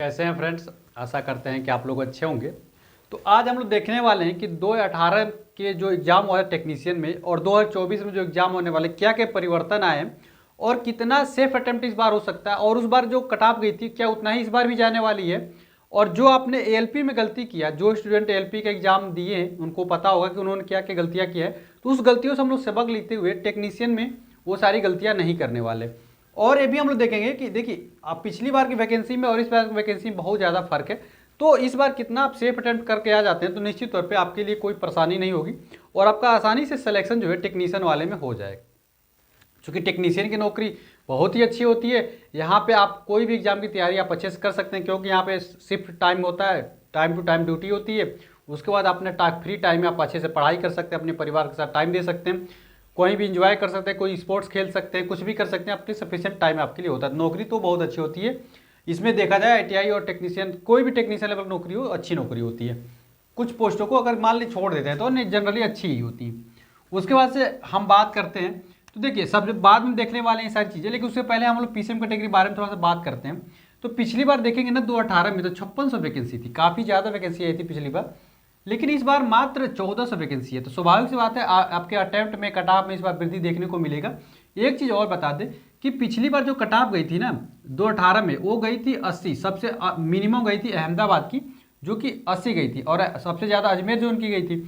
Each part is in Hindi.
कैसे हैं फ्रेंड्स। आशा करते हैं कि आप लोग अच्छे होंगे। तो आज हम लोग देखने वाले हैं कि 2018 के जो एग्ज़ाम हुआ है टेक्नीशियन में और 2024 में जो एग्ज़ाम होने वाले क्या क्या परिवर्तन आए हैं और कितना सेफ अटेम्प्ट इस बार हो सकता है और उस बार जो कट ऑफ गई थी क्या उतना ही इस बार भी जाने वाली है। और जो आपने एएलपी में गलती किया, जो स्टूडेंट एएलपी का एग्ज़ाम दिए हैं उनको पता होगा कि उन्होंने क्या क्या गलतियाँ की है। तो उस गलतियों से हम लोग सबक लेते हुए टेक्नीशियन में वो सारी गलतियाँ नहीं करने वाले। और ये भी हम लोग देखेंगे कि देखिए आप पिछली बार की वैकेंसी में और इस बार की वैकेंसी में बहुत ज़्यादा फर्क है। तो इस बार कितना आप सेफ अटेम्प्ट करके आ जाते हैं तो निश्चित तौर पे आपके लिए कोई परेशानी नहीं होगी और आपका आसानी से सिलेक्शन जो है टेक्नीशियन वाले में हो जाएगा। क्योंकि टेक्नीशियन की नौकरी बहुत ही अच्छी होती है। यहाँ पे आप कोई भी एग्जाम की तैयारी आप अच्छे से कर सकते हैं क्योंकि यहाँ पे शिफ्ट टाइम होता है, टाइम टू टाइम ड्यूटी होती है। उसके बाद अपने फ्री टाइम में आप अच्छे से पढ़ाई कर सकते हैं, अपने परिवार के साथ टाइम दे सकते हैं, कोई भी इंजॉय कर सकते हैं, कोई स्पोर्ट्स खेल सकते हैं, कुछ भी कर सकते हैं। आपके सफिशिएंट टाइम आपके लिए होता है। नौकरी तो बहुत अच्छी होती है। इसमें देखा जाए आईटीआई और टेक्नीशियन कोई भी टेक्नीशियन लेवल नौकरी हो अच्छी नौकरी होती है। कुछ पोस्टों को अगर मान ली छोड़ देते हैं तो जनरली अच्छी ही होती है। उसके बाद से हम बात करते हैं तो देखिए सब बाद में देखने वाले हैं सारी चीज़ें, लेकिन उससे पहले हम लोग पीसीएम कैटेगरी के बारे में थोड़ा सा बात करते हैं। तो पिछली बार देखेंगे ना 2018 में तो 5600 वैकेंसी थी, काफ़ी ज़्यादा वैकेंसी आई थी पिछली बार। लेकिन इस बार मात्र 1400 वैकेंसी है। तो स्वाभाविक सी बात है आपके अटेम्प्ट में कट ऑफ में इस बार वृद्धि देखने को मिलेगा। एक चीज़ और बता दें कि पिछली बार जो कट ऑफ गई थी ना 2018 में वो गई थी 80, सबसे मिनिमम गई थी अहमदाबाद की जो कि 80 गई थी और सबसे ज़्यादा अजमेर जोन की गई थी।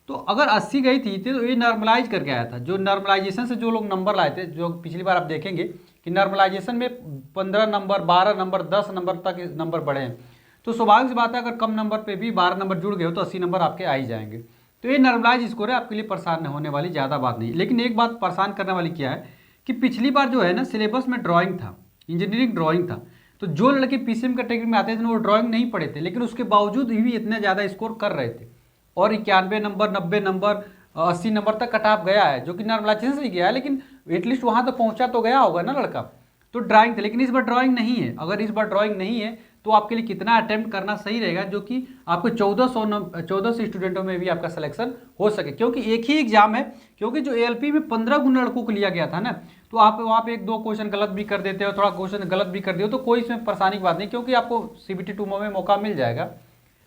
तो अगर 80 गई थी तो ये नॉर्मलाइज करके आया था। जो नॉर्मलाइजेशन से जो लोग नंबर लाए थे, जो पिछली बार आप देखेंगे कि नॉर्मलाइजेशन में 15 नंबर, 12 नंबर, 10 नंबर तक नंबर बढ़े हैं। तो स्वाभाविक सी बात है अगर कम नंबर पे भी 12 नंबर जुड़ गए हो तो 80 नंबर आपके आ ही जाएंगे। तो ये नॉर्मलाइज स्कोर है, आपके लिए परेशान होने वाली ज़्यादा बात नहीं। लेकिन एक बात परेशान करने वाली क्या है कि पिछली बार जो है ना सिलेबस में ड्राइंग था, इंजीनियरिंग ड्राइंग था। तो जो लड़के पीसीएम कैटेगरी में आते थे वो ड्राइंग नहीं पढ़े थे, लेकिन उसके बावजूद भी इतने ज़्यादा स्कोर कर रहे थे और 91 नंबर, 90 नंबर, 80 नंबर तक कट ऑफ गया है, जो कि नॉर्मलाइजेशन से गया है। लेकिन एटलीस्ट वहाँ तो पहुँचा तो गया होगा ना लड़का। तो ड्राइंग थे, लेकिन इस बार ड्राइंग नहीं है। अगर इस बार ड्राइंग नहीं है तो आपके लिए कितना अटेम्प्ट करना सही रहेगा जो कि आपको 1400 स्टूडेंटों में भी आपका सिलेक्शन हो सके। क्योंकि एक ही एग्जाम है, क्योंकि जो एएलपी में 15 गुना लड़कों को लिया गया था ना, तो आप वहाँ पे 1-2 क्वेश्चन गलत भी कर देते हो, थोड़ा क्वेश्चन गलत भी कर दिए तो कोई इसमें परेशानी की बात नहीं, क्योंकि आपको सीबीटी 2 में मौका मिल जाएगा।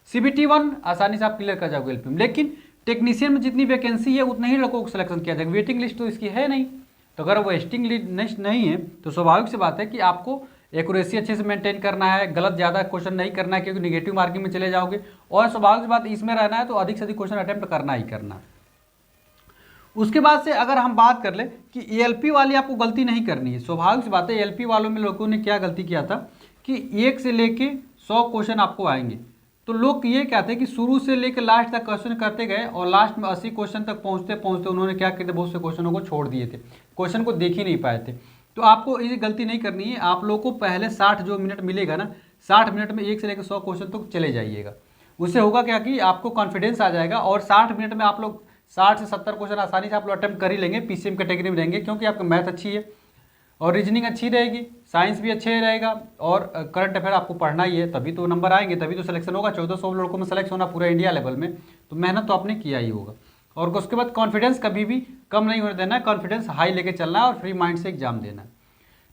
सीबीटी 1 आसानी से आप क्लियर कर जाओगे एलपी में। लेकिन टेक्नीशियन में जितनी वैकेंसी है उतना ही लड़कों को सिलेक्शन किया जाएगा। वेटिंग लिस्ट तो इसकी है नहीं। तो अगर वेस्टिंग लिस्ट नहीं है तो स्वाभाविक सी बात है कि आपको एक्यूरेसी अच्छे से मेंटेन करना है, गलत ज़्यादा क्वेश्चन नहीं करना है क्योंकि नेगेटिव मार्किंग में चले जाओगे। और स्वाभाविक सी बात इसमें रहना है तो अधिक से अधिक क्वेश्चन अटेम्प्ट करना ही करना। उसके बाद से अगर हम बात कर ले कि एएलपी वाली आपको गलती नहीं करनी है। स्वाभाविक सी बात है एएलपी वालों में लोगों ने क्या गलती किया था कि 1 से लेके 100 क्वेश्चन आपको आएंगे। तो लोग ये कहते हैं कि शुरू से लेकर लास्ट तक क्वेश्चन करते गए और लास्ट में 80 क्वेश्चन तक पहुंचते पहुंचते उन्होंने क्या किया, बहुत से क्वेश्चनों को छोड़ दिए थे, क्वेश्चन को देख ही नहीं पाए थे। तो आपको ये गलती नहीं करनी है। आप लोग को पहले 60 जो मिनट मिलेगा ना, 60 मिनट में 1 से लेकर 100 क्वेश्चन तक चले जाइएगा। उससे होगा क्या कि आपको कॉन्फिडेंस आ जाएगा और 60 मिनट में आप लोग 60 से 70 क्वेश्चन आसानी से आप लोग अटेम्प्ट कर ही लेंगे। पीसीएम कैटेगरी में रहेंगे क्योंकि आपका मैथ अच्छी है और रीजनिंग अच्छी रहेगी, साइंस भी अच्छे रहेगा और करंट अफेयर आपको पढ़ना ही है, तभी तो नंबर आएंगे, तभी तो सिलेक्शन होगा। 1400 लड़कों में सेलेक्ट होना पूरा इंडिया लेवल में, तो मेहनत तो आपने किया ही होगा। और उसके बाद कॉन्फिडेंस कभी भी कम नहीं होने देना है, कॉन्फिडेंस हाई लेके चलना है और फ्री माइंड से एग्जाम देना है।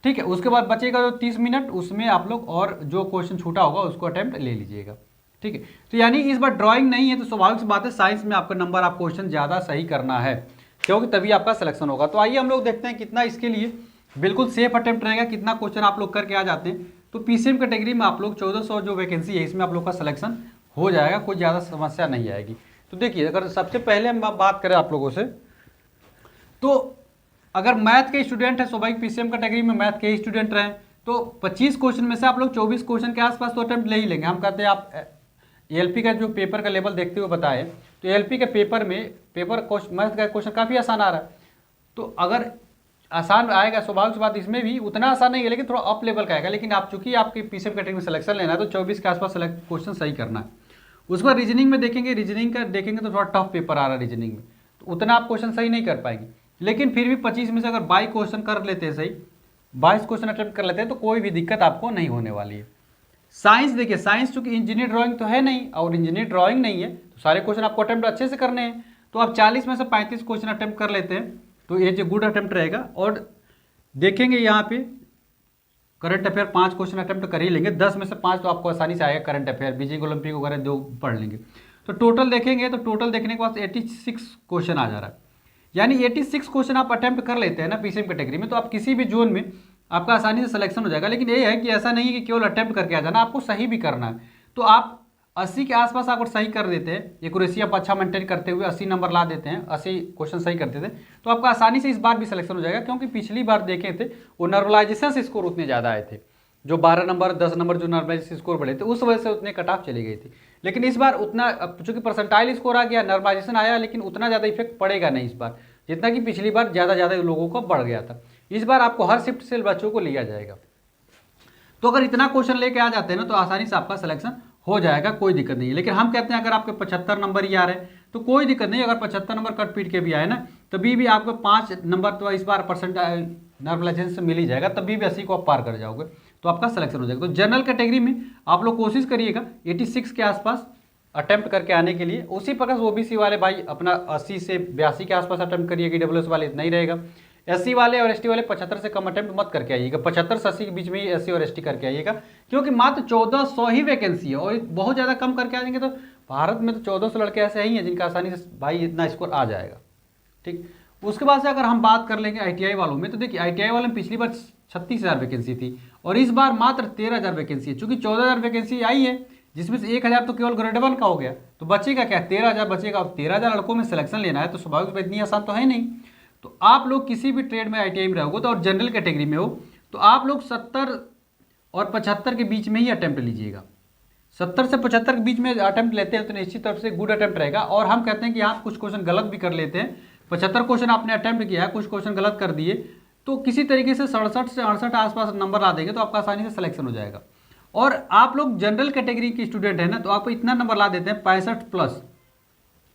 ठीक है, उसके बाद बचेगा जो 30 मिनट, उसमें आप लोग और जो क्वेश्चन छूटा होगा उसको अटेम्प्ट ले लीजिएगा। ठीक है, तो यानी इस बार ड्राइंग नहीं है तो स्वाभाविक सी बात है साइंस में आपका नंबर, आप क्वेश्चन ज़्यादा सही करना है क्योंकि तभी आपका सिलेक्शन होगा। तो आइए हम लोग देखते हैं कितना इसके लिए बिल्कुल सेफ अटेम्प्ट रहेगा, कितना क्वेश्चन आप लोग करके आ जाते हैं। तो पीसीएम कैटेगरी में आप लोग 1400 जो वैकेंसी है इसमें आप लोग का सिलेक्शन हो जाएगा, कोई ज़्यादा समस्या नहीं आएगी। तो देखिए अगर सबसे पहले हम बात करें आप लोगों से, तो अगर मैथ के स्टूडेंट है, स्वाभाविक पीसीएम कैटेगरी में मैथ के स्टूडेंट रहें तो 25 क्वेश्चन में से आप लोग 24 क्वेश्चन के आसपास तो अटेम्प्ट ले ही लेंगे। हम कहते हैं आप एएलपी का जो पेपर का लेवल देखते हुए बताएं तो एएलपी के पेपर में मैथ का क्वेश्चन काफ़ी आसान आ रहा है। तो अगर आसान आएगा, स्वाभाविक सी बात इसमें भी उतना आसान नहीं है लेकिन थोड़ा अप लेवल का आएगा। लेकिन आप चूंकि आपकी पीसीएम कैटेगरी में सिलेक्शन लेना है तो 24 के आसपास क्वेश्चन सही करना है। उसके बाद रीजनिंग में देखेंगे, रीजनिंग का देखेंगे तो थोड़ा टफ पेपर आ रहा है रीजनिंग में, तो उतना आप क्वेश्चन सही नहीं कर पाएंगे। लेकिन फिर भी 25 में से अगर 22 क्वेश्चन कर लेते हैं सही, 22 क्वेश्चन अटेम्प्ट कर लेते हैं तो कोई भी दिक्कत आपको नहीं होने वाली है। साइंस देखिए, साइंस चूंकि इंजीनियर ड्राइंग तो है नहीं और इंजीनियर ड्राइंग नहीं है तो सारे क्वेश्चन आपको अटेम्प्ट अच्छे से करने हैं। तो आप 40 में से 35 क्वेश्चन अटेम्प्ट कर लेते हैं तो ये जो गुड अटेम्प्ट रहेगा। और देखेंगे यहाँ पे करंट अफेयर 5 क्वेश्चन अटेम्प्ट कर ही लेंगे, 10 में से 5 तो आपको आसानी से आएगा। करंट अफेयर, बीजिंग ओलंपिक वगैरह जो पढ़ लेंगे तो टोटल देखेंगे तो टोटल देखने के बाद 86 क्वेश्चन आ जा रहा है। यानी 86 क्वेश्चन आप अटेम्प्ट कर लेते हैं ना पीसीएम कैटेगरी में, तो आप किसी भी जोन में आपका आसानी से सिलेक्शन हो जाएगा। लेकिन ये है कि ऐसा नहीं है कि केवल अटेम्प्ट करके आ जाना, आपको सही भी करना है। तो आप 80 के आसपास अगर सही कर देते हैं, एक्यूरेसी आप अच्छा मेंटेन करते हुए 80 नंबर ला देते हैं, 80 क्वेश्चन सही करते थे, तो आपका आसानी से इस बार भी सिलेक्शन हो जाएगा। क्योंकि पिछली बार देखे थे वो नॉर्मलाइजेशन से स्कोर उतने ज़्यादा आए थे, जो 12 नंबर 10 नंबर जो नॉर्मलाइजेशन स्कोर बढ़े थे उस वजह से उतने कट ऑफ चली गई थी। लेकिन इस बार उतना, चूंकि परसेंटाइल स्कोर आ गया, नॉर्मलाइजेशन आया, लेकिन उतना ज़्यादा इफेक्ट पड़ेगा नहीं इस बार, जितना कि पिछली बार ज़्यादा लोगों को बढ़ गया था। इस बार आपको हर शिफ्ट से बच्चों को लिया जाएगा। तो अगर इतना क्वेश्चन लेके आ जाते हैं ना तो आसानी से आपका सिलेक्शन हो जाएगा, कोई दिक्कत नहीं है। लेकिन हम कहते हैं अगर आपके 75 नंबर ही आ रहे हैं तो कोई दिक्कत नहीं, अगर 75 नंबर कट पीट के भी आए ना तभी भी आपको 5 नंबर तो इस बार परसेंट नॉर्मलाइजेशन से मिल ही जाएगा, तभी भी 80 को आप पार कर जाओगे तो आपका सिलेक्शन हो जाएगा। तो जनरल कैटेगरी में आप लोग कोशिश करिएगा 86 के आसपास अटेम्प्ट करके आने के लिए। उसी प्रकार ओबीसी वाले भाई अपना 80 से 82 के आसपास अटेम्प्ट करिएगा, ईडब्ल्यूएस वाले इतना ही रहेगा। एससी वाले और एसटी वाले 75 से कम अटेम्प्ट मत करके आइएगा, 75 से 80 के बीच में ही एससी और एसटी करके आइएगा, क्योंकि मात्र 1400 ही वैकेंसी है और बहुत ज़्यादा कम करके आ जाएंगे तो भारत में तो 1400 लड़के ऐसे ही हैं जिनका आसानी से भाई इतना स्कोर आ जाएगा। ठीक, उसके बाद से अगर हम बात कर लेंगे आईटीआई वालों में, तो देखिए आईटीआई वालों में पिछली बार 36,000 वैकेंसी थी और इस बार मात्र 13,000 वैकेंसी है। चूंकि 14,000 वैकेंसी आई है जिसमें से 1,000 तो केवल ग्रेड 1 का हो गया, तो बचेगा क्या, 13,000 बचेगा। अब 13,000 लड़कों में सिलेक्शन लेना है तो स्वाभाविक इतनी आसान तो है नहीं। तो आप लोग किसी भी ट्रेड में आईटीआई में रहोगे तो और जनरल कैटेगरी में हो तो आप लोग 70 और 75 के बीच में ही अटेम्प्ट लीजिएगा। 70 से 75 के बीच में अटेम्प्ट लेते हैं तो निश्चित तौर से गुड अटेम्प्ट रहेगा। और हम कहते हैं कि आप कुछ क्वेश्चन गलत भी कर लेते हैं, 75 क्वेश्चन आपने अटेम्प्ट किया है, कुछ क्वेश्चन गलत कर दिए तो किसी तरीके से 67 से 68 आसपास नंबर ला देंगे तो आपका आसानी से सिलेक्शन हो जाएगा। और आप लोग जनरल कैटेगरी के स्टूडेंट हैं ना, तो आपको इतना नंबर ला देते हैं 65 प्लस,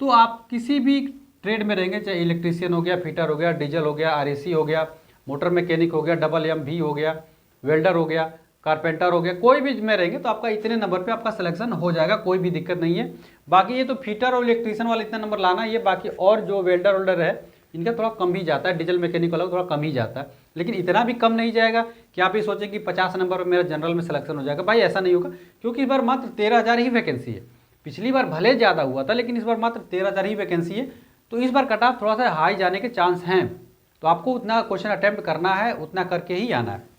तो आप किसी भी ट्रेड में रहेंगे, चाहे इलेक्ट्रीशियन हो गया, फिटर हो गया, डीजल हो गया, आरएसी हो गया, मोटर मैकेनिक हो गया, डबल एमवी हो गया, वेल्डर हो गया, कारपेंटर हो गया, कोई भी में रहेंगे तो आपका इतने नंबर पे आपका सिलेक्शन हो जाएगा, कोई भी दिक्कत नहीं है। बाकी ये तो फिटर और इलेक्ट्रीशियन वाला इतना नंबर लाना ये, बाकी और जो वेल्डर वेल्डर है इनका थोड़ा कम ही जाता है, डीजल मैकेनिक वाला थोड़ा कम ही जाता है, लेकिन इतना भी कम नहीं जाएगा कि आप ये सोचें कि 50 नंबर पर मेरा जनरल में सिलेक्शन हो जाएगा। भाई ऐसा नहीं होगा, क्योंकि इस बार मात्र 13,000 ही वैकेंसी है। पिछली बार भले ज़्यादा हुआ था लेकिन इस बार मात्र 13,000 ही वैकेंसी है, तो इस बार कट ऑफ थोड़ा सा हाई जाने के चांस हैं। तो आपको उतना क्वेश्चन अटेम्प्ट करना है, उतना करके ही आना है।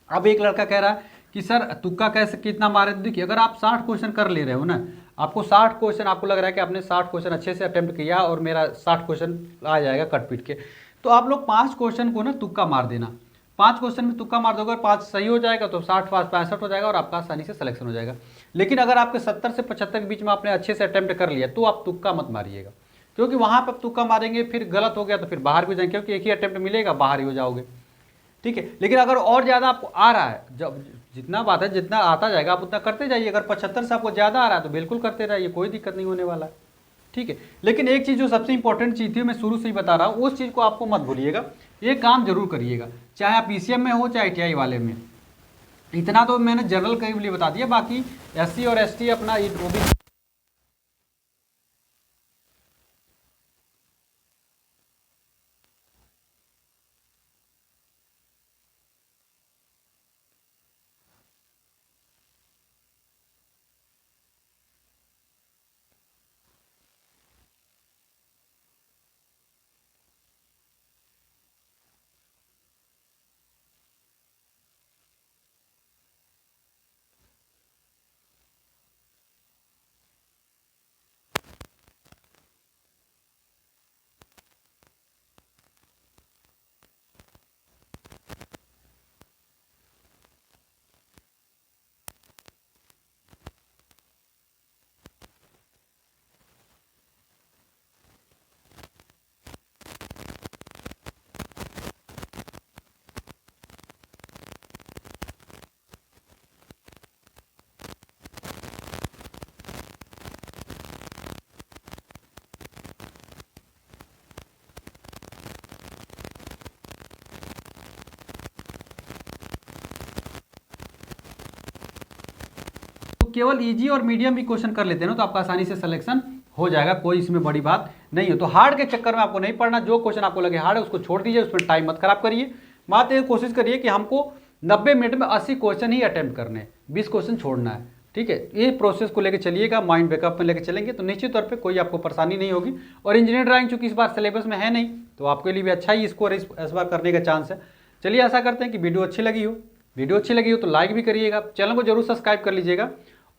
अब एक लड़का कह रहा है कि सर तुक्का कैसे कितना मारे, देखिए अगर आप 60 क्वेश्चन कर ले रहे हो ना, आपको 60 क्वेश्चन, आपको लग रहा है कि आपने 60 क्वेश्चन अच्छे से अटेम्प्ट किया और मेरा 60 क्वेश्चन आ जाएगा कट पीट के, तो आप लोग 5 क्वेश्चन को ना तुक्का मार देना। 5 क्वेश्चन में तुक्का मार दोगे और 5 सही हो जाएगा तो 60 5 65 हो जाएगा और आपका आसानी से सिलेक्शन हो जाएगा। लेकिन अगर आपके 70 से 75 के बीच में आपने अच्छे से अटेम्प्ट कर लिया तो आप तुक्का मत मारिएगा, क्योंकि वहाँ पर तुक्का मारेंगे फिर गलत हो गया तो फिर बाहर भी जाएंगे, क्योंकि एक ही अटेम्प्ट मिलेगा, बाहर ही हो जाओगे। ठीक है, लेकिन अगर और ज़्यादा आपको आ रहा है, जब जितना बात है जितना आता जाएगा आप उतना करते जाइए। अगर 75 से आपको ज़्यादा आ रहा है तो बिल्कुल करते रहिए, कोई दिक्कत नहीं होने वाला है। ठीक है, लेकिन एक चीज़ जो सबसे इंपॉर्टेंट चीज़ थी मैं शुरू से ही बता रहा हूँ, उस चीज़ को आपको मत भूलिएगा, ये काम जरूर करिएगा, चाहे आप पीसीएम में हो चाहे आईटीआई वाले में। इतना तो मैंने जनरल के लिए बता दिया, बाकी एससी और एसटी अपना ओबीसी केवल इजी और मीडियम भी क्वेश्चन कर लेते हैं ना तो आपका आसानी से सिलेक्शन हो जाएगा, कोई इसमें बड़ी बात नहीं हो। तो हार्ड के चक्कर में आपको नहीं पढ़ना, जो क्वेश्चन आपको लगे हार्ड है उसको छोड़ दीजिए, उस पर टाइम मत खराब करिए। मात्र ये कोशिश करिए कि हमको 90 मिनट में 80 क्वेश्चन ही अटेम्प्ट करने हैं, 20 क्वेश्चन छोड़ना है। ठीक है, ये प्रोसेस को लेकर चलिएगा, माइंड बैकअप में लेकर चलेंगे तो निश्चित तौर पे कोई आपको परेशानी नहीं होगी। और इंजीनियर ड्राइंग चूंकि इस बार सिलेबस में है नहीं, तो आपके लिए भी अच्छा ही स्कोर इस बार करने का चांस है। चलिए, आशा करते हैं कि वीडियो अच्छी लगी हो तो लाइक भी करिएगा, चैनल को जरूर सब्सक्राइब कर लीजिएगा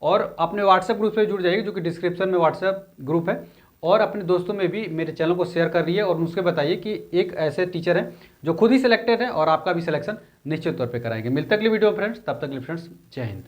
और अपने व्हाट्सएप ग्रुप से जुड़ जाइए, जो कि डिस्क्रिप्शन में व्हाट्सएप ग्रुप है। और अपने दोस्तों में भी मेरे चैनल को शेयर कर रही है और उसके बताइए कि एक ऐसे टीचर हैं जो खुद ही सिलेक्टेड हैं और आपका भी सिलेक्शन निश्चित तौर पे कराएंगे। मिलते अगली वीडियो में फ्रेंड्स, तब तक के लिए फ्रेंड्स जय हिंद।